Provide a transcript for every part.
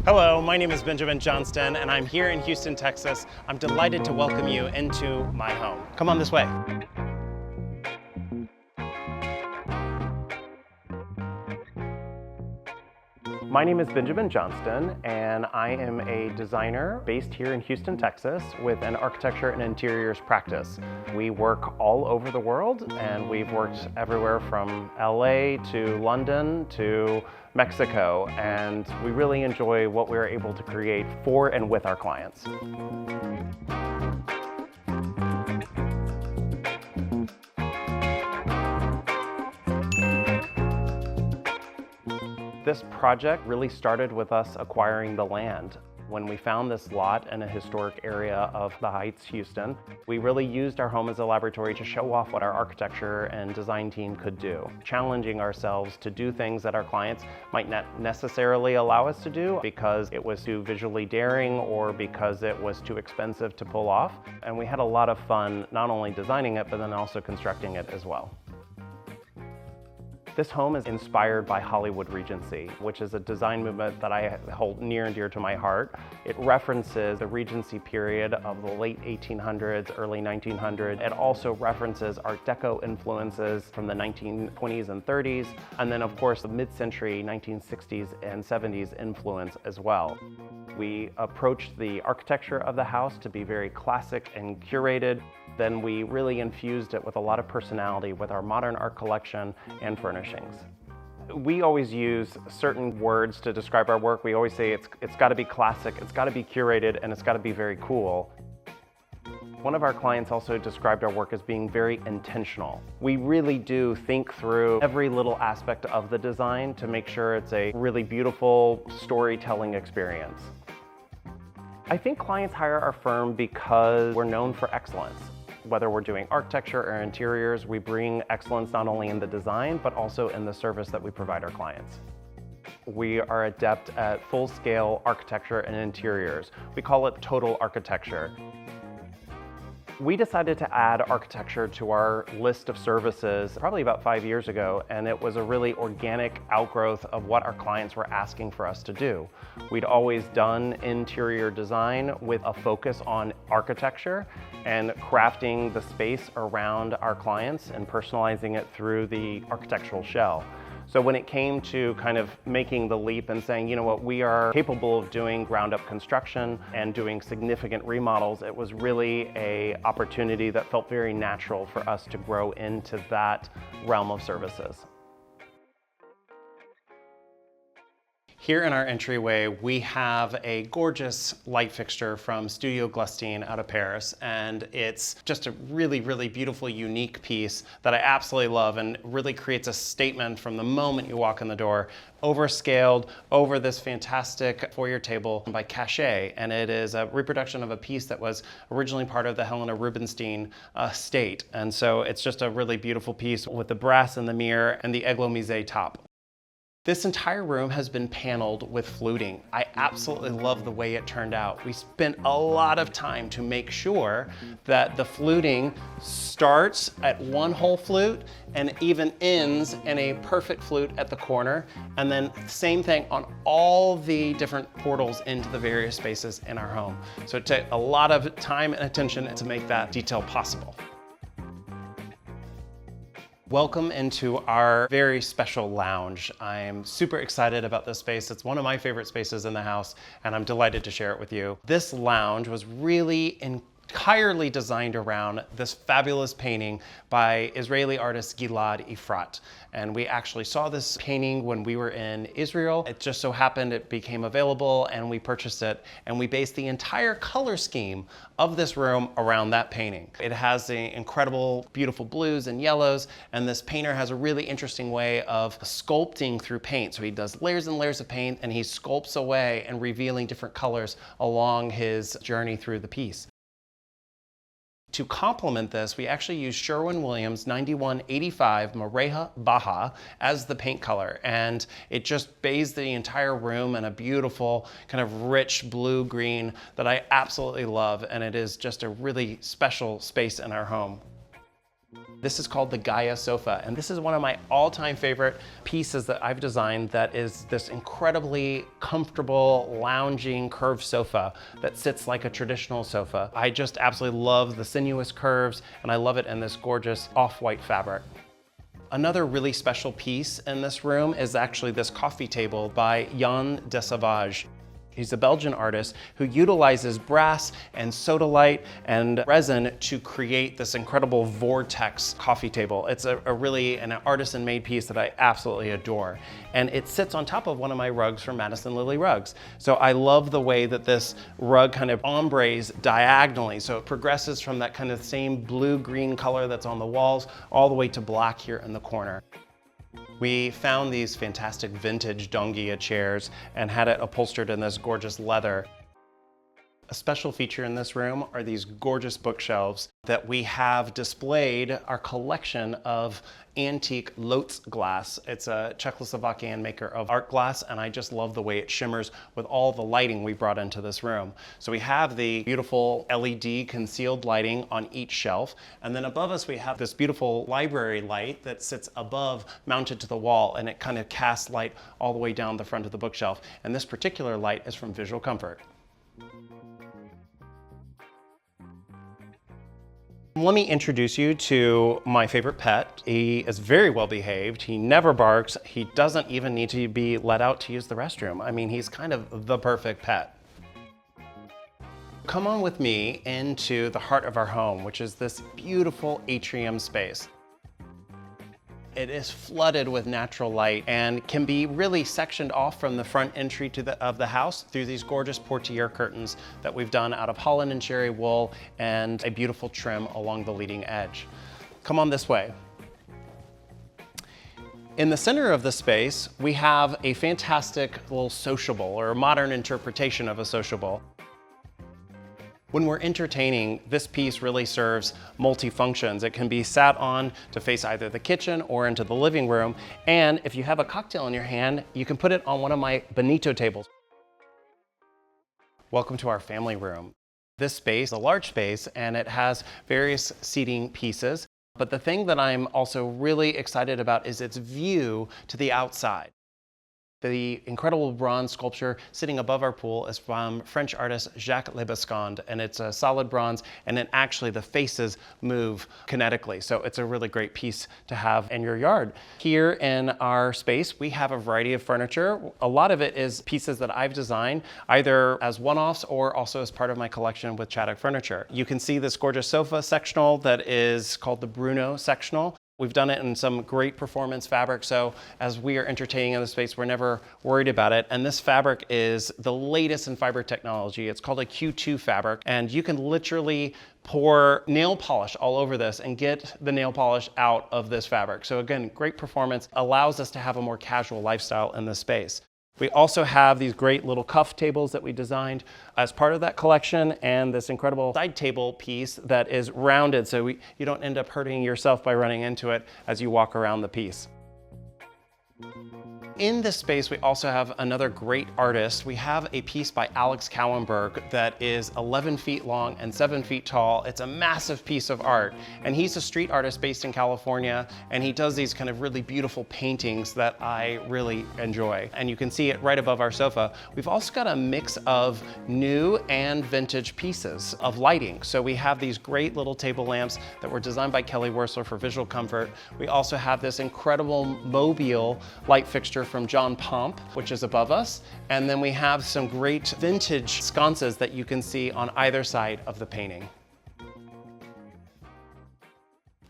Hello, my name is Benjamin Johnston, and I'm here in Houston, Texas. I'm delighted to welcome you into my home. Come on this way. My name is Benjamin Johnston, and I am a designer based here in Houston, Texas, with an architecture and interiors practice. We work all over the world, and we've worked everywhere from LA to London to Mexico, and we really enjoy what we're able to create for and with our clients. This project really started with us acquiring the land. When we found this lot in a historic area of the Heights, Houston, we really used our home as a laboratory to show off what our architecture and design team could do, challenging ourselves to do things that our clients might not necessarily allow us to do because it was too visually daring or because it was too expensive to pull off. And we had a lot of fun not only designing it, but then also constructing it as well. This home is inspired by Hollywood Regency, which is a design movement that I hold near and dear to my heart. It references the Regency period of the late 1800s, early 1900s. It also references Art Deco influences from the 1920s and 30s, and then of course the mid-century 1960s and 70s influence as well. We approached the architecture of the house to be very classic and curated. Then we really infused it with a lot of personality with our modern art collection and furnishings. We always use certain words to describe our work. We always say it's got to be classic, it's got to be curated, and it's got to be very cool. One of our clients also described our work as being very intentional. We really do think through every little aspect of the design to make sure it's a really beautiful storytelling experience. I think clients hire our firm because we're known for excellence. Whether we're doing architecture or interiors, we bring excellence not only in the design, but also in the service that we provide our clients. We are adept at full-scale architecture and interiors. We call it total architecture. We decided to add architecture to our list of services probably about 5 years ago, and it was a really organic outgrowth of what our clients were asking for us to do. We'd always done interior design with a focus on architecture and crafting the space around our clients and personalizing it through the architectural shell. So when it came to kind of making the leap and saying, you know what, we are capable of doing ground up construction and doing significant remodels, it was really an opportunity that felt very natural for us to grow into that realm of services. Here in our entryway, we have a gorgeous light fixture from Studio Glustine out of Paris, and it's just a really, really beautiful, unique piece that I absolutely love and really creates a statement from the moment you walk in the door. Overscaled over this fantastic foyer table by Cachet, and it is a reproduction of a piece that was originally part of the Helena Rubinstein estate. And so it's just a really beautiful piece with the brass in the mirror and the Eglo-Mise top. This entire room has been paneled with fluting. I absolutely love the way it turned out. We spent a lot of time to make sure that the fluting starts at one whole flute and even ends in a perfect flute at the corner. And then same thing on all the different portals into the various spaces in our home. So it took a lot of time and attention to make that detail possible. Welcome into our very special lounge. I'm super excited about this space. It's one of my favorite spaces in the house, and I'm delighted to share it with you. This lounge was really entirely designed around this fabulous painting by Israeli artist Gilad Efrat. And we actually saw this painting when we were in Israel. It just so happened it became available and we purchased it, and we based the entire color scheme of this room around that painting. It has the incredible, beautiful blues and yellows, and this painter has a really interesting way of sculpting through paint. So he does layers and layers of paint, and he sculpts away and revealing different colors along his journey through the piece. To complement this, we actually used Sherwin-Williams 9185 Moiré Baja as the paint color, and it just bathes the entire room in a beautiful kind of rich blue-green that I absolutely love, and it is just a really special space in our home. This is called the Gaia sofa, and this is one of my all-time favorite pieces that I've designed that is this incredibly comfortable, lounging, curved sofa that sits like a traditional sofa. I just absolutely love the sinuous curves, and I love it in this gorgeous off-white fabric. Another really special piece in this room is actually this coffee table by Jan de Savage. He's a Belgian artist who utilizes brass and sodalite and resin to create this incredible vortex coffee table. It's a really an artisan-made piece that I absolutely adore. And it sits on top of one of my rugs from Madison Lily Rugs. So I love the way that this rug kind of ombres diagonally. So it progresses from that kind of same blue-green color that's on the walls all the way to black here in the corner. We found these fantastic vintage Dongia chairs and had it upholstered in this gorgeous leather. A special feature in this room are these gorgeous bookshelves that we have displayed our collection of antique Lotz glass. It's a Czechoslovakian maker of art glass, and I just love the way it shimmers with all the lighting we brought into this room. So we have the beautiful LED concealed lighting on each shelf, and then above us we have this beautiful library light that sits above, mounted to the wall, and it kind of casts light all the way down the front of the bookshelf. And this particular light is from Visual Comfort. Let me introduce you to my favorite pet. He is very well behaved. He never barks. He doesn't even need to be let out to use the restroom. I mean, he's kind of the perfect pet. Come on with me into the heart of our home, which is this beautiful atrium space. It is flooded with natural light and can be really sectioned off from the front entry of the house through these gorgeous portiere curtains that we've done out of Holland and cherry wool and a beautiful trim along the leading edge. Come on this way. In the center of the space, we have a fantastic little sociable, or a modern interpretation of a sociable. When we're entertaining, this piece really serves multi-functions. It can be sat on to face either the kitchen or into the living room. And if you have a cocktail in your hand, you can put it on one of my bonito tables. Welcome to our family room. This space is a large space and it has various seating pieces. But the thing that I'm also really excited about is its view to the outside. The incredible bronze sculpture sitting above our pool is from French artist Jacques Lebescond, and it's a solid bronze, and then actually the faces move kinetically. So it's a really great piece to have in your yard. Here in our space, we have a variety of furniture. A lot of it is pieces that I've designed, either as one-offs or also as part of my collection with Chaddock Furniture. You can see this gorgeous sofa sectional that is called the Bruno sectional. We've done it in some great performance fabric, so as we are entertaining in the space, we're never worried about it. And this fabric is the latest in fiber technology. It's called a Q2 fabric, and you can literally pour nail polish all over this and get the nail polish out of this fabric. So again, great performance, allows us to have a more casual lifestyle in this space. We also have these great little cuff tables that we designed as part of that collection, and this incredible side table piece that is rounded so you don't end up hurting yourself by running into it as you walk around the piece. In this space, we also have another great artist. We have a piece by Alex Kallenberg that is 11 feet long and 7 feet tall. It's a massive piece of art. And he's a street artist based in California, and he does these kind of really beautiful paintings that I really enjoy. And you can see it right above our sofa. We've also got a mix of new and vintage pieces of lighting. So we have these great little table lamps that were designed by Kelly Wearstler for visual comfort. We also have this incredible mobile light fixture from John Pomp, which is above us. And then we have some great vintage sconces that you can see on either side of the painting.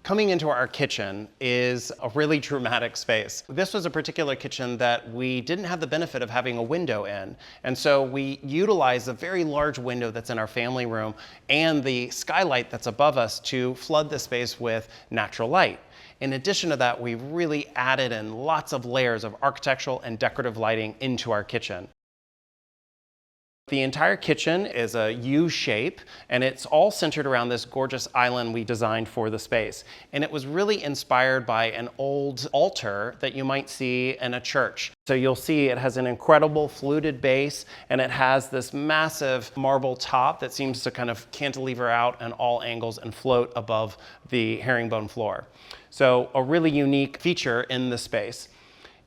Coming into our kitchen is a really dramatic space. This was a particular kitchen that we didn't have the benefit of having a window in. And so we utilized a very large window that's in our family room and the skylight that's above us to flood the space with natural light. In addition to that, we really added in lots of layers of architectural and decorative lighting into our kitchen. The entire kitchen is a U shape, and it's all centered around this gorgeous island we designed for the space. And it was really inspired by an old altar that you might see in a church. So you'll see it has an incredible fluted base, and it has this massive marble top that seems to kind of cantilever out at all angles and float above the herringbone floor. So a really unique feature in the space.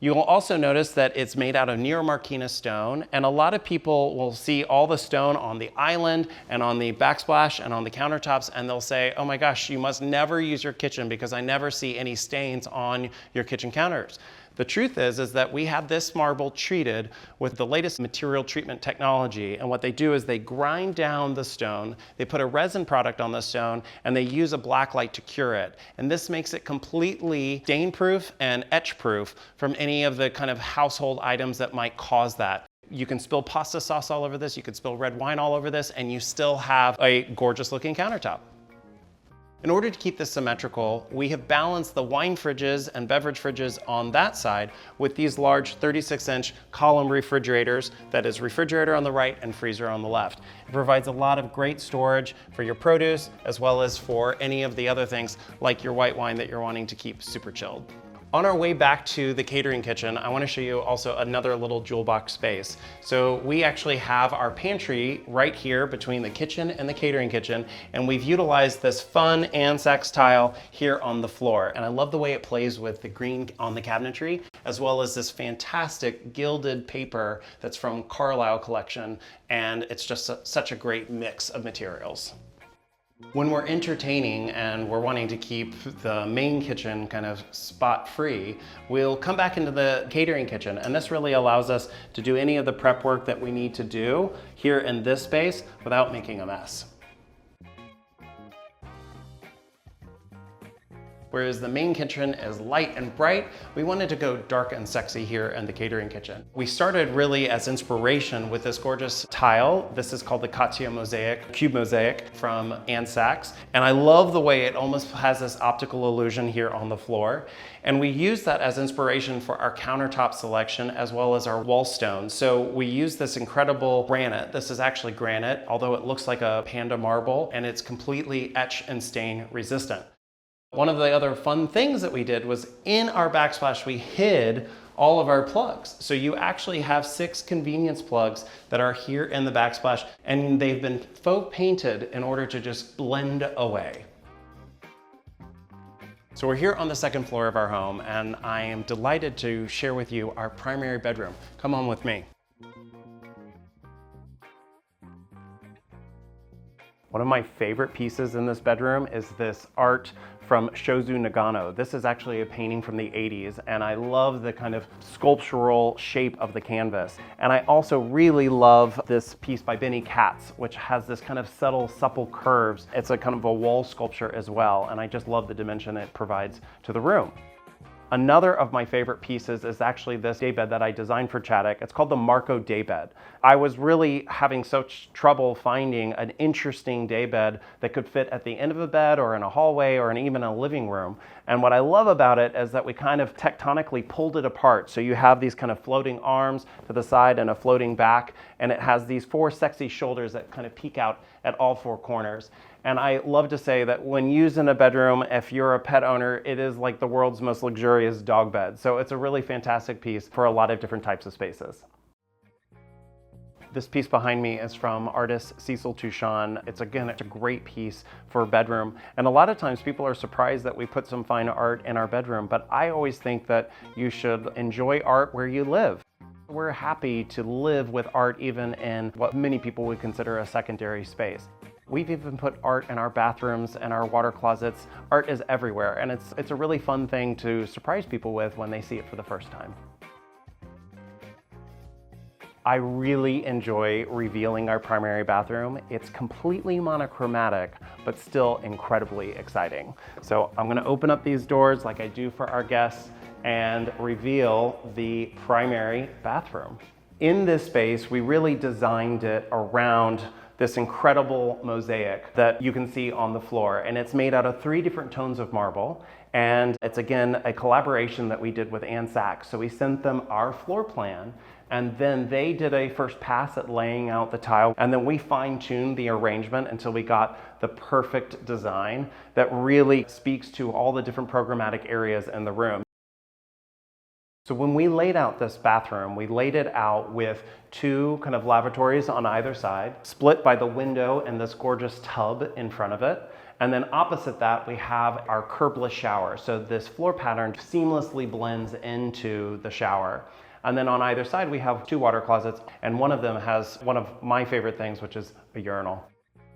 You will also notice that it's made out of Nero-Marquina stone, and a lot of people will see all the stone on the island and on the backsplash and on the countertops, and they'll say, oh my gosh, you must never use your kitchen because I never see any stains on your kitchen counters. The truth is that we have this marble treated with the latest material treatment technology, and what they do is they grind down the stone, they put a resin product on the stone, and they use a black light to cure it. And this makes it completely stain-proof and etch-proof from any of the kind of household items that might cause that. You can spill pasta sauce all over this, you can spill red wine all over this, and you still have a gorgeous looking countertop. In order to keep this symmetrical, we have balanced the wine fridges and beverage fridges on that side with these large 36-inch column refrigerators. That is refrigerator on the right and freezer on the left. It provides a lot of great storage for your produce as well as for any of the other things like your white wine that you're wanting to keep super chilled. On our way back to the catering kitchen, I want to show you also another little jewel box space. So we actually have our pantry right here between the kitchen and the catering kitchen, and we've utilized this fun Ansax tile here on the floor. And I love the way it plays with the green on the cabinetry, as well as this fantastic gilded paper that's from Carlisle collection, and it's just such a great mix of materials. When we're entertaining and we're wanting to keep the main kitchen kind of spot free, we'll come back into the catering kitchen, and this really allows us to do any of the prep work that we need to do here in this space without making a mess. Whereas the main kitchen is light and bright, we wanted to go dark and sexy here in the catering kitchen. We started really as inspiration with this gorgeous tile. This is called the Katia mosaic, cube mosaic from Ansax. And I love the way it almost has this optical illusion here on the floor. And we use that as inspiration for our countertop selection as well as our wall stones. So we use this incredible granite. This is actually granite, although it looks like a panda marble, and it's completely etch and stain resistant. One of the other fun things that we did was in our backsplash, we hid all of our plugs. So you actually have 6 convenience plugs that are here in the backsplash, and they've been faux painted in order to just blend away. So we're here on the 2nd floor of our home, and I am delighted to share with you our primary bedroom. Come on with me. One of my favorite pieces in this bedroom is this art from Shozu Nagano. This is actually a painting from the 80s, and I love the kind of sculptural shape of the canvas. And I also really love this piece by Benny Katz, which has this kind of subtle, supple curves. It's a kind of a wall sculpture as well, and I just love the dimension it provides to the room. Another of my favorite pieces is actually this daybed that I designed for Chaddock. It's called the Marco daybed. I was really having such trouble finding an interesting daybed that could fit at the end of a bed or in a hallway or even a living room. And what I love about it is that we kind of tectonically pulled it apart. So you have these kind of floating arms to the side and a floating back, and it has these 4 sexy shoulders that kind of peek out at all 4 corners. And I love to say that when used in a bedroom, if you're a pet owner, it is like the world's most luxurious dog bed. So it's a really fantastic piece for a lot of different types of spaces. This piece behind me is from artist Cecil Touchon. It's a great piece for a bedroom. And a lot of times people are surprised that we put some fine art in our bedroom, but I always think that you should enjoy art where you live. We're happy to live with art even in what many people would consider a secondary space. We've even put art in our bathrooms and our water closets. Art is everywhere, and it's a really fun thing to surprise people with when they see it for the first time. I really enjoy revealing our primary bathroom. It's completely monochromatic, but still incredibly exciting. So I'm gonna open up these doors like I do for our guests and reveal the primary bathroom. In this space, we really designed it around this incredible mosaic that you can see on the floor. And it's made out of 3 different tones of marble. And it's again, a collaboration that we did with Ansax. So we sent them our floor plan. And then they did a first pass at laying out the tile, and then we fine-tuned the arrangement until we got the perfect design that really speaks to all the different programmatic areas in the room. So when we laid out this bathroom, we laid it out with two kind of lavatories on either side, split by the window and this gorgeous tub in front of it. And then opposite that, we have our curbless shower. So this floor pattern seamlessly blends into the shower. And then on either side, we have two water closets, and one of them has one of my favorite things, which is a urinal.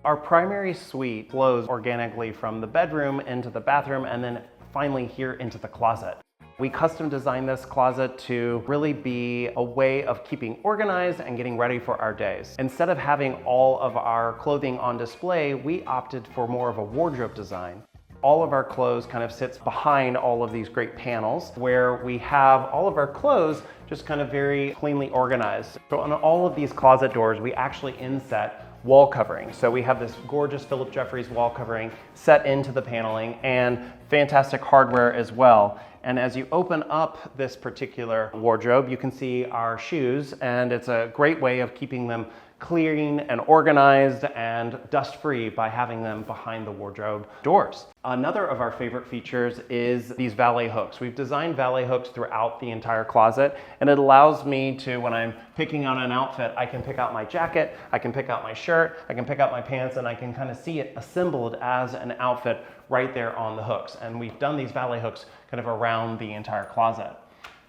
Our primary suite flows organically from the bedroom into the bathroom, and then finally here into the closet. We custom designed this closet to really be a way of keeping organized and getting ready for our days. Instead of having all of our clothing on display, we opted for more of a wardrobe design. All of our clothes kind of sits behind all of these great panels where we have all of our clothes just kind of very cleanly organized. So on all of these closet doors, we actually inset wall covering. So we have this gorgeous Philip Jeffries wall covering set into the paneling and fantastic hardware as well. And as you open up this particular wardrobe, you can see our shoes, and it's a great way of keeping them clean and organized and dust-free by having them behind the wardrobe doors. Another of our favorite features is these valet hooks. We've designed valet hooks throughout the entire closet, and it allows me to, when I'm picking out an outfit, I can pick out my jacket, I can pick out my shirt, I can pick out my pants, and I can kind of see it assembled as an outfit right there on the hooks. And we've done these valet hooks kind of around the entire closet.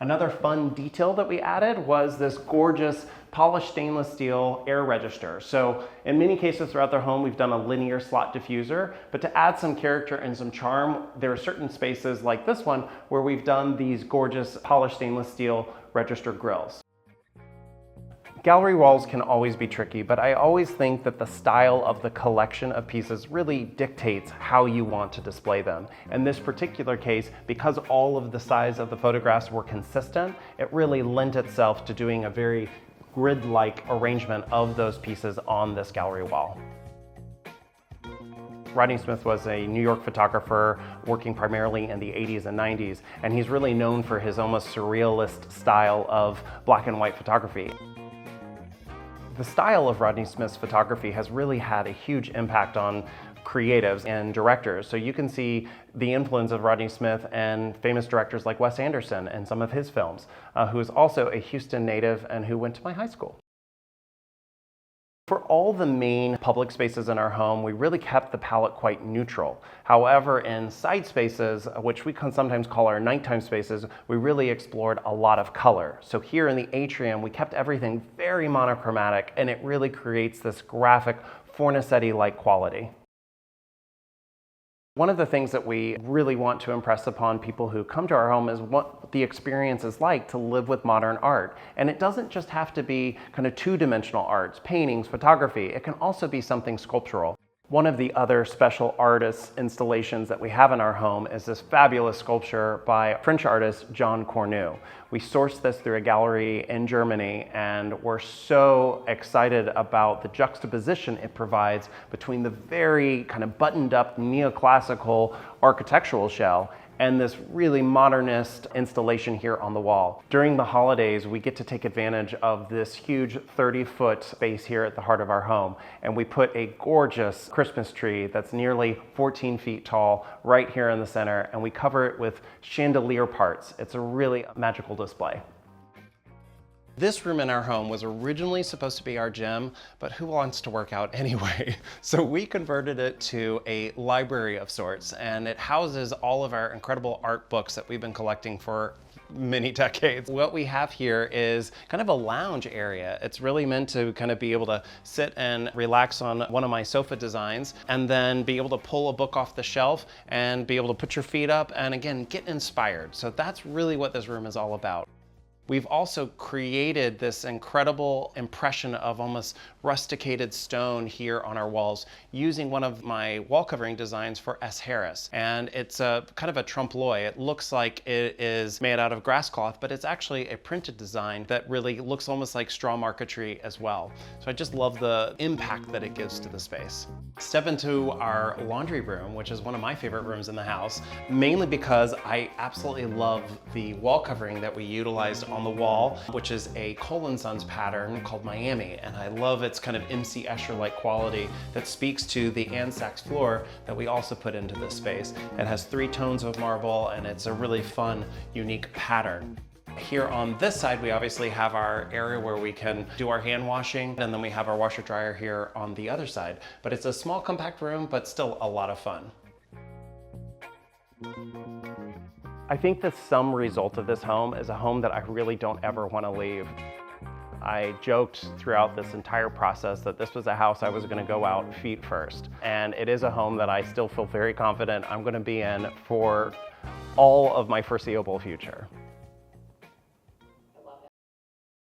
Another fun detail that we added was this gorgeous polished stainless steel air register. So in many cases throughout their home, we've done a linear slot diffuser, but to add some character and some charm, there are certain spaces like this one where we've done these gorgeous polished stainless steel register grills. Gallery walls can always be tricky, but I always think that the style of the collection of pieces really dictates how you want to display them. In this particular case, because all of the size of the photographs were consistent, it really lent itself to doing a very grid-like arrangement of those pieces on this gallery wall. Rodney Smith was a New York photographer working primarily in the 80s and 90s, and he's really known for his almost surrealist style of black and white photography. The style of Rodney Smith's photography has really had a huge impact on creatives and directors. So you can see the influence of Rodney Smith and famous directors like Wes Anderson in some of his films, who is also a Houston native and who went to my high school. For all the main public spaces in our home, we really kept the palette quite neutral. However, in side spaces, which we can sometimes call our nighttime spaces, we really explored a lot of color. So here in the atrium, we kept everything very monochromatic, and it really creates this graphic Fornacetti-like quality. One of the things that we really want to impress upon people who come to our home is what the experience is like to live with modern art. And it doesn't just have to be kind of two-dimensional arts, paintings, photography. It can also be something sculptural. One of the other special artist installations that we have in our home is this fabulous sculpture by French artist John Cornu. We sourced this through a gallery in Germany, and we're so excited about the juxtaposition it provides between the very kind of buttoned up neoclassical architectural shell and this really modernist installation here on the wall. During the holidays, we get to take advantage of this huge 30-foot space here at the heart of our home, and we put a gorgeous Christmas tree that's nearly 14 feet tall right here in the center, and we cover it with chandelier parts. It's a really magical display. This room in our home was originally supposed to be our gym, but who wants to work out anyway? So we converted it to a library of sorts, and it houses all of our incredible art books that we've been collecting for many decades. What we have here is kind of a lounge area. It's really meant to kind of be able to sit and relax on one of my sofa designs, and then be able to pull a book off the shelf and be able to put your feet up and again, get inspired. So that's really what this room is all about. We've also created this incredible impression of almost rusticated stone here on our walls using one of my wall covering designs for S. Harris. And it's a kind of a trompe-l'oeil. It looks like it is made out of grass cloth, but it's actually a printed design that really looks almost like straw marquetry as well. So I just love the impact that it gives to the space. Step into our laundry room, which is one of my favorite rooms in the house, mainly because I absolutely love the wall covering that we utilized on the wall, which is a Cole & Sons pattern called Miami. And I love its kind of MC Escher-like quality that speaks to the Ansax floor that we also put into this space. It has 3 tones of marble, and it's a really fun, unique pattern. Here on this side, we obviously have our area where we can do our hand washing, and then we have our washer dryer here on the other side. But it's a small, compact room, but still a lot of fun. I think the sum result of this home is a home that I really don't ever want to leave. I joked throughout this entire process that this was a house I was going to go out feet first. And it is a home that I still feel very confident I'm going to be in for all of my foreseeable future.